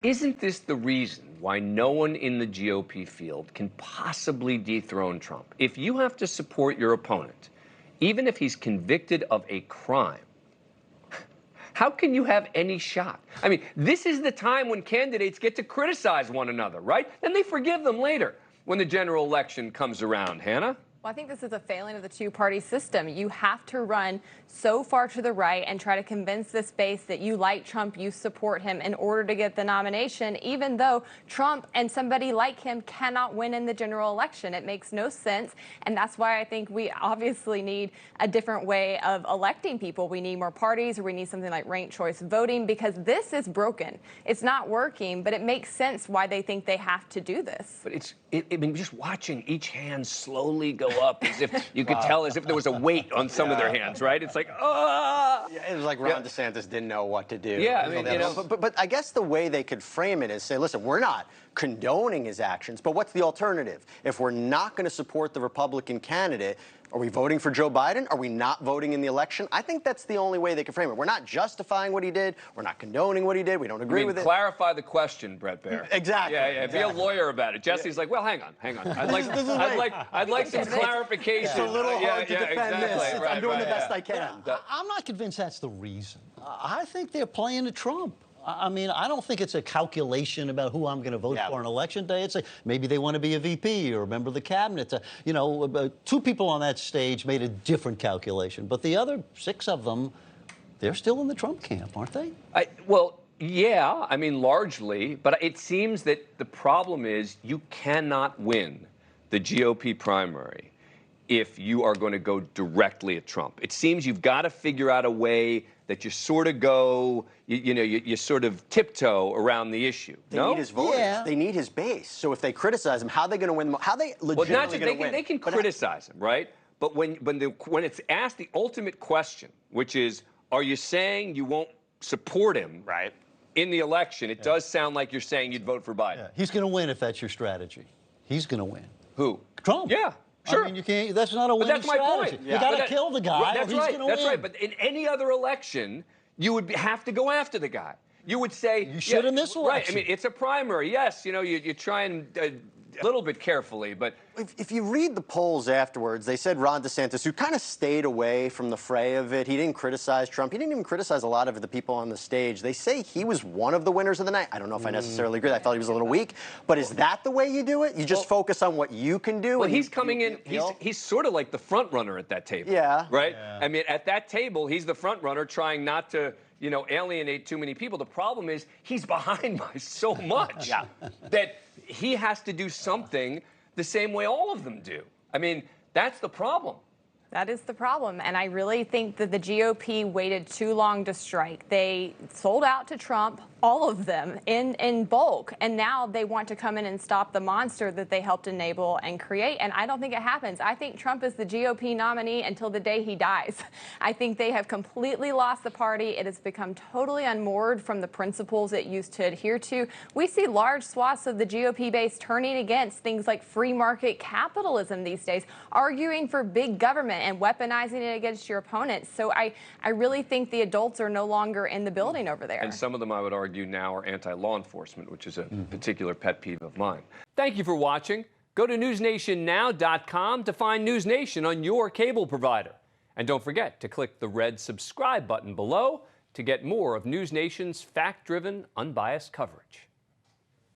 Isn't this the reason why no one in the GOP field can possibly dethrone Trump? If you have to support your opponent, even if he's convicted of a crime, how can you have any shot? I mean, this is the time when candidates get to criticize one another, right? Then they forgive them later when the general election comes around, Hannah. Well, I think this is a failing of the two-party system. You have to run so far to the right and try to convince this base that you like Trump, you support him in order to get the nomination, even though Trump and somebody like him cannot win in the general election. It makes no sense, and that's why I think we obviously need a different way of electing people. We need more parties, or we need something like ranked choice voting, because this is broken. It's not working, but it makes sense why they think they have to do this. But I mean, just watching each hand slowly go up, as if you could tell, as if there was a weight on some of their hands, right? It's like, Yeah, it was like Ron DeSantis didn't know what to do. Yeah, I mean, you know. But I guess the way they could frame it is say, listen, we're not condoning his actions, but what's the alternative? If we're not going to support the Republican candidate, are we voting for Joe Biden? Are we not voting in the election? I think that's the only way they can frame it. We're not justifying what he did. We're not condoning what he did. We don't agree with it. Clarify the question, Brett Baer. Exactly. Yeah, exactly. Be a lawyer about it. Jesse's like, well, hang on. I'd like some clarification. It's a little hard to defend this. Right, I'm doing the best I can. I'm not convinced that's the reason. I think they're playing to Trump. I mean, I don't think it's a calculation about who I'm going to vote for on election day. It's maybe they want to be a VP or a member of the cabinet. You know, two people on that stage made a different calculation. But the other 6 of them, they're still in the Trump camp, aren't they? Well, yeah, I mean, largely. But it seems that the problem is you cannot win the GOP primary if you are going to go directly at Trump. It seems you've got to figure out a way that you sort of go, you sort of tiptoe around the issue. They need his voters. Yeah. They need his base. So if they criticize him, how are they going to win? How are they legitimately going to win? They can criticize him, right? But when it's asked the ultimate question, which is, are you saying you won't support him in the election? It does sound like you're saying you'd vote for Biden. Yeah. He's going to win if that's your strategy. He's going to win. Who? Trump. Yeah. Sure. I mean, you can't. That's not a winning strategy. That's my point. You got to kill the guy. That's right. That's right. But in any other election, you would have to go after the guy. You would say you should in this election. Right. I mean, it's a primary. Yes. You know, you try and a little bit carefully, but if you read the polls afterwards, they said Ron DeSantis, who kind of stayed away from the fray of it, he didn't criticize Trump. He didn't even criticize a lot of the people on the stage. They say he was one of the winners of the night. I don't know if I necessarily agree. I felt he was a little weak. But is that the way you do it? You just focus on what you can do? Well, he's coming in. He's sort of like the front runner at that table. Yeah. Right? Yeah. I mean, at that table, he's the front runner trying not to, alienate too many people. The problem is he's behind by so much that he has to do something the same way all of them do. I mean, that's the problem. That is the problem, and I really think that the GOP waited too long to strike. They sold out to Trump, all of them, in bulk, and now they want to come in and stop the monster that they helped enable and create, and I don't think it happens. I think Trump is the GOP nominee until the day he dies. I think they have completely lost the party. It has become totally unmoored from the principles it used to adhere to. We see large swaths of the GOP base turning against things like free market capitalism these days, arguing for big government and weaponizing it against your opponents. So I really think the adults are no longer in the building over there. And some of them, I would argue, now are anti-law enforcement, which is a particular pet peeve of mine. Thank you for watching. Go to newsnationnow.com to find NewsNation on your cable provider. And don't forget to click the red subscribe button below to get more of NewsNation's fact-driven, unbiased coverage.